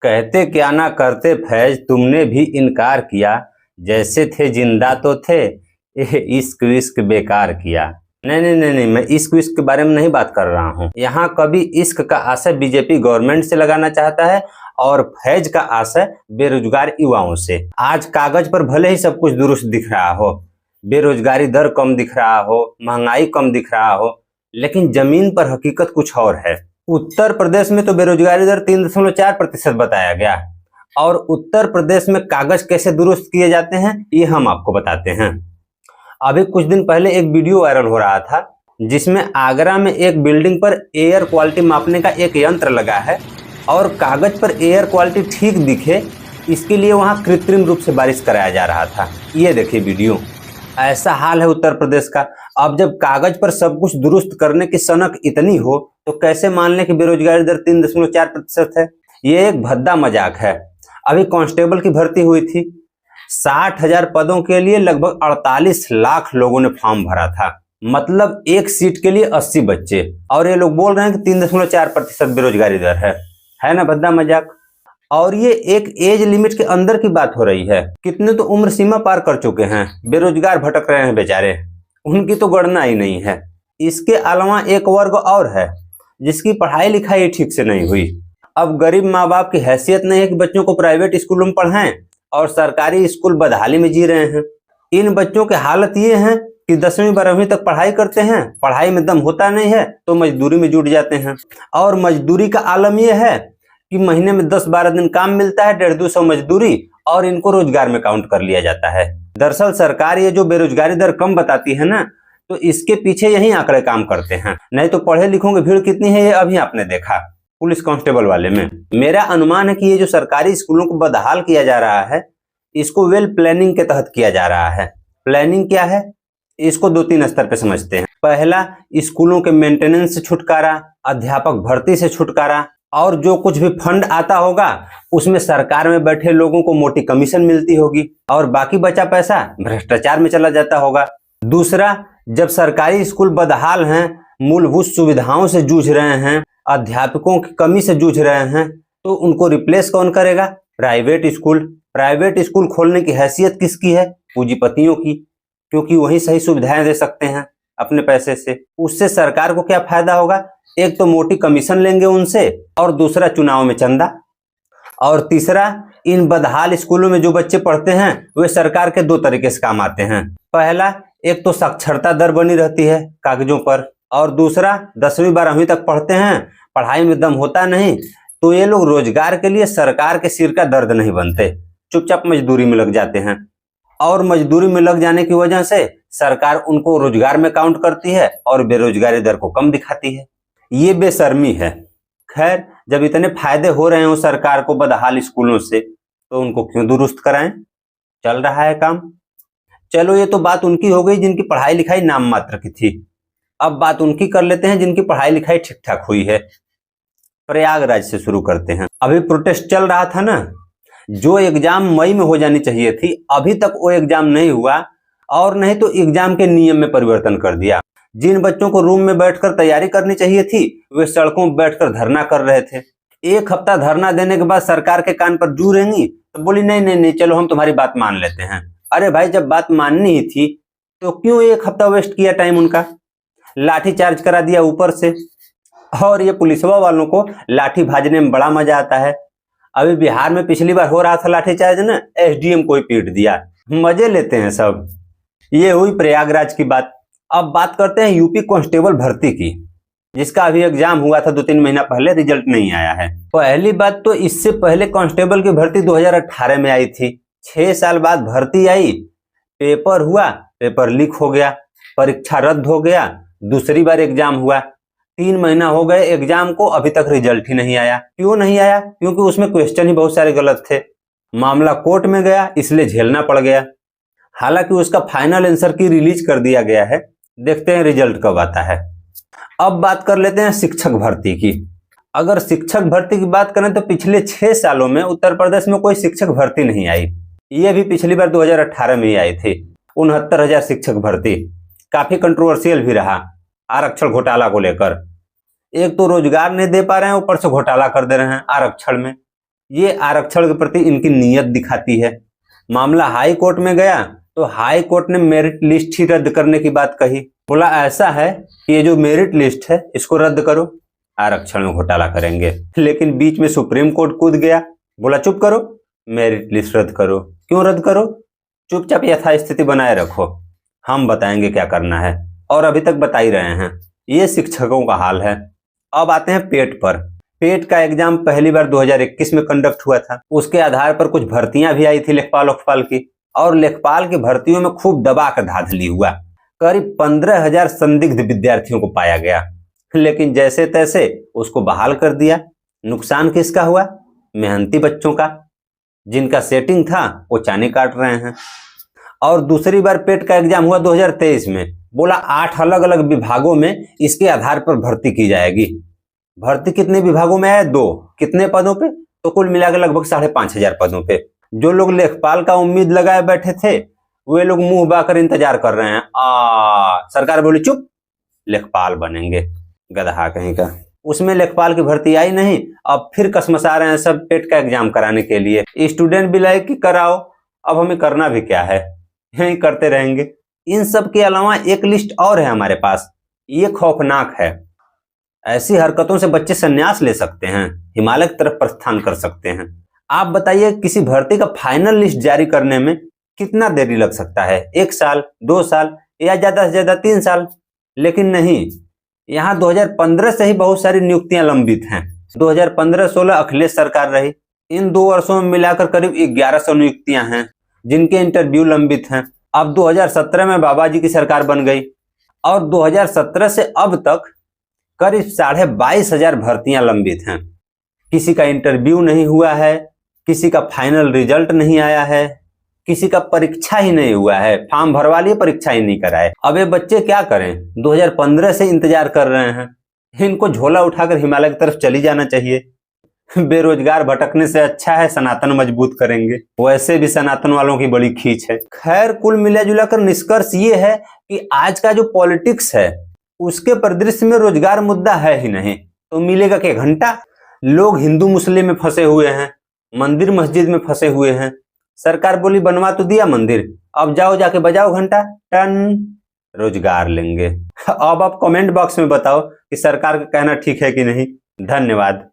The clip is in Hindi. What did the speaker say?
कहते क्या ना करते फैज, तुमने भी इनकार किया। जैसे थे जिंदा तो थे, इश्क विश्क बेकार किया। नहीं नहीं नहीं नहीं, मैं इश्क विश्क के बारे में नहीं बात कर रहा हूँ। यहाँ कभी इश्क का आशय बीजेपी गवर्नमेंट से लगाना चाहता है और फैज का आशय बेरोजगार युवाओं से। आज कागज पर भले ही सब कुछ दुरुस्त दिख रहा हो, बेरोजगारी दर कम दिख रहा हो, महंगाई कम दिख रहा हो, लेकिन जमीन पर हकीकत कुछ और है। उत्तर प्रदेश में तो बेरोजगारी दर 3.4% बताया गया और उत्तर प्रदेश में कागज कैसे दुरुस्त किए जाते हैं ये हम आपको बताते हैं। अभी कुछ दिन पहले एक वीडियो वायरल हो रहा था जिसमें आगरा में एक बिल्डिंग पर एयर क्वालिटी मापने का एक यंत्र लगा है और कागज पर एयर क्वालिटी ठीक दिखे इसके लिए वहां कृत्रिम रूप से बारिश कराया जा रहा था। ये देखिए वीडियो। ऐसा हाल है उत्तर प्रदेश का। अब जब कागज पर सब कुछ दुरुस्त करने की सनक इतनी हो तो कैसे मान लें कि बेरोजगारी दर 3.4% है। ये एक भद्दा मजाक है। अभी कांस्टेबल की भर्ती हुई थी, 60,000 पदों के लिए लगभग 48 लाख लोगों ने फॉर्म भरा था, मतलब एक सीट के लिए 80 बच्चे, और ये लोग बोल रहे हैं कि 3.4% बेरोजगारी दर है ना भद्दा मजाक। और ये एक एज लिमिट के अंदर की बात हो रही है। कितने तो उम्र सीमा पार कर चुके हैं, बेरोजगार भटक रहे हैं बेचारे, उनकी तो गणना ही नहीं है। इसके अलावा एक वर्ग और है जिसकी पढ़ाई लिखाई ठीक से नहीं हुई। अब गरीब माँ बाप की हैसियत नहीं है कि बच्चों को प्राइवेट स्कूलों में पढ़ाएं और सरकारी स्कूल बदहाली में जी रहे हैं। इन बच्चों की हालत ये है कि 10वीं 12वीं तक पढ़ाई करते हैं, पढ़ाई में दम होता नहीं है तो मजदूरी में जुट जाते हैं। और मजदूरी का आलम यह है कि महीने में 10-12 दिन काम मिलता है, 150-200 मजदूरी, और इनको रोजगार में काउंट कर लिया जाता है। दरअसल सरकार ये जो बेरोजगारी दर कम बताती है ना, तो इसके पीछे यही आंकड़े काम करते हैं। नहीं तो पढ़े लिखों की भीड़ कितनी है ये अभी आपने देखा पुलिस कांस्टेबल वाले में। मेरा अनुमान है कि ये जो सरकारी स्कूलों को बदहाल किया जा रहा है इसको वेल प्लानिंग के तहत किया जा रहा है। प्लानिंग क्या है इसको 2-3 स्तर पे समझते हैं। पहला, स्कूलों के मेंटेनेंस से छुटकारा, अध्यापक भर्ती से छुटकारा, और जो कुछ भी फंड आता होगा उसमें सरकार में बैठे लोगों को मोटी कमीशन मिलती होगी और बाकी बचा पैसा भ्रष्टाचार में चला जाता होगा। दूसरा, जब सरकारी स्कूल बदहाल हैं, मूलभूत सुविधाओं से जूझ रहे हैं, अध्यापकों की कमी से जूझ रहे हैं, तो उनको रिप्लेस कौन करेगा? Private school. प्राइवेट स्कूल खोलने की हैसियत किसकी है? पूंजीपतियों की, क्योंकि वही सही सुविधाएं दे सकते हैं अपने पैसे से। उससे सरकार को क्या फायदा होगा? एक तो मोटी कमीशन लेंगे उनसे, और दूसरा चुनाव में चंदा, और तीसरा इन बदहाल स्कूलों में जो बच्चे पढ़ते हैं वे सरकार के 2 तरीके से काम आते हैं। पहला, एक तो साक्षरता दर बनी रहती है कागजों पर, और दूसरा 10वीं 12वीं तक पढ़ते हैं, पढ़ाई में दम होता नहीं, तो ये लोग रोजगार के लिए सरकार के सिर का दर्द नहीं बनते, चुपचाप मजदूरी में लग जाते हैं, और मजदूरी में लग जाने की वजह से सरकार उनको रोजगार में काउंट करती है और बेरोजगारी दर को कम दिखाती है। ये बेशर्मी है। खैर, जब इतने फायदे हो रहे हो सरकार को बदहाल स्कूलों से तो उनको क्यों दुरुस्त कराएं? चल रहा है काम। चलो ये तो बात उनकी हो गई जिनकी पढ़ाई लिखाई नाम मात्र की थी। अब बात उनकी कर लेते हैं जिनकी पढ़ाई लिखाई ठीक ठाक हुई है। प्रयागराज से शुरू करते हैं। अभी प्रोटेस्ट चल रहा था ना, जो एग्जाम मई में हो जानी चाहिए थी अभी तक वो एग्जाम नहीं हुआ, और नहीं तो एग्जाम के नियम में परिवर्तन कर दिया। जिन बच्चों को रूम में बैठकर तैयारी करनी चाहिए थी वे सड़कों में बैठकर धरना कर रहे थे। एक हफ्ता धरना देने के बाद सरकार के कान पर जू रेंगी तो बोली नहीं नहीं नहीं, चलो हम तुम्हारी बात मान लेते हैं। अरे भाई, जब बात माननी ही थी तो क्यों 1 हफ्ता वेस्ट किया टाइम उनका? लाठी चार्ज करा दिया ऊपर से, और ये पुलिसवा वालों को लाठी भाजने में बड़ा मजा आता है। अभी बिहार में पिछली बार हो रहा था लाठी चार्ज ना, एसडीएम को ही पीट दिया, मजे लेते हैं सब। ये हुई प्रयागराज की बात। अब बात करते हैं यूपी कांस्टेबल भर्ती की, जिसका अभी एग्जाम हुआ था 2-3 महीना पहले, रिजल्ट नहीं आया है। पहली बात तो इससे पहले कांस्टेबल की भर्ती 2018 में आई थी। 6 साल बाद भर्ती आई, पेपर हुआ, पेपर लीक हो गया, परीक्षा रद्द हो गया, दूसरी बार एग्जाम हुआ, 3 महीना हो गए एग्जाम को, अभी तक रिजल्ट ही नहीं आया। क्यों नहीं आया? क्योंकि उसमें क्वेश्चन ही बहुत सारे गलत थे। मामला कोर्ट में गया, इसलिए झेलना पड़ गया। हालांकि उसका फाइनल आंसर की रिलीज कर दिया गया है, देखते हैं रिजल्ट कब आता है। अब बात कर लेते हैं शिक्षक भर्ती की। अगर शिक्षक भर्ती की बात करें तो पिछले 6 सालों में उत्तर प्रदेश में कोई शिक्षक भर्ती नहीं आई। ये भी पिछली बार 2018 में ही आई थी, 69,000 शिक्षक भर्ती। काफी कंट्रोवर्शियल भी रहा आरक्षण घोटाला को लेकर। एक तो रोजगार नहीं दे पा रहे हैं, ऊपर से घोटाला कर दे रहे हैं आरक्षण में। ये आरक्षण के प्रति इनकी नीयत दिखाती है। मामला हाई कोर्ट में गया तो हाई कोर्ट ने मेरिट लिस्ट ही रद्द करने की बात कही। बोला ऐसा है कि ये जो मेरिट लिस्ट है इसको रद्द करो, आरक्षण में घोटाला करेंगे। लेकिन बीच में सुप्रीम कोर्ट कूद गया, बोला चुप करो, मेरिट लिस्ट रद्द करो। क्यों रद्द करो? चुपचाप यथास्थिति बनाए रखो, हम बताएंगे क्या करना है। और अभी तक बता ही रहे हैं। ये शिक्षकों का हाल है। अब आते हैं पेट पर। पेट का एग्जाम पहली बार 2021 में कंडक्ट हुआ था। उसके आधार पर कुछ भर्तियां भी आई थी लेखपाल वोखपाल की, और लेखपाल की भर्तियों में खूब दबा कर धांधली हुआ। करीब 15,000 संदिग्ध विद्यार्थियों को पाया गया, लेकिन जैसे तैसे उसको बहाल कर दिया। नुकसान किसका हुआ? मेहनती बच्चों का, जिनका सेटिंग था वो चानी काट रहे हैं। और दूसरी बार पेट का एग्जाम हुआ 2023 में। बोला 8 अलग अलग विभागों में इसके आधार पर भर्ती की जाएगी। भर्ती कितने विभागों में है? 2। कितने पदों पे? तो कुल मिलाकर लगभग 5,500 पदों पे। जो लोग लेखपाल का उम्मीद लगाए बैठे थे वे लोग मुंह बाकर इंतजार कर रहे हैं। सरकार बोली चुप, लेखपाल बनेंगे। गधा कहीं का। उसमें लेखपाल की भर्ती आई नहीं, अब फिर कसमसा रहे हैं सब पेट का एग्जाम कराने के लिए। स्टूडेंट भी लाए कि कराओ, अब हमें करना भी क्या है, यही करते रहेंगे। इन सब के अलावा एक लिस्ट और है हमारे पास, ये खौफनाक है। ऐसी हरकतों से बच्चे संन्यास ले सकते हैं, हिमालय की तरफ प्रस्थान कर सकते हैं। आप बताइए किसी भर्ती का फाइनल लिस्ट जारी करने में कितना देरी लग सकता है? 1 साल, 2 साल या ज्यादा से ज्यादा 3 साल। लेकिन नहीं, यहाँ 2015 से ही बहुत सारी नियुक्तियां लंबित हैं। 2015-16 अखिलेश सरकार रही, इन 2 वर्षों में मिलाकर करीब 1100 नियुक्तियां हैं जिनके इंटरव्यू लंबित हैं। अब 2017 में बाबा जी की सरकार बन गई और 2017 से अब तक करीब 22,500 भर्तियां लंबित हैं। किसी का इंटरव्यू नहीं हुआ है, किसी का फाइनल रिजल्ट नहीं आया है, किसी का परीक्षा ही नहीं हुआ है, फॉर्म भरवा लिए परीक्षा ही नहीं कराए। अब ये बच्चे क्या करें? 2015 से इंतजार कर रहे हैं। इनको झोला उठाकर हिमालय की तरफ चली जाना चाहिए। बेरोजगार भटकने से अच्छा है सनातन मजबूत करेंगे। वैसे भी सनातन वालों की बड़ी खींच है। खैर, कुल मिला जुला कर निष्कर्ष ये है कि आज का जो पॉलिटिक्स है उसके परिदृश्य में रोजगार मुद्दा है ही नहीं, तो मिलेगा क्या घंटा? लोग हिंदू मुस्लिम में फंसे हुए हैं, मंदिर मस्जिद में फंसे हुए हैं। सरकार बोली बनवा तो दिया मंदिर, अब जाओ जाके बजाओ घंटा, टन, रोजगार लेंगे। अब आप कमेंट बॉक्स में बताओ कि सरकार का कहना ठीक है कि नहीं। धन्यवाद।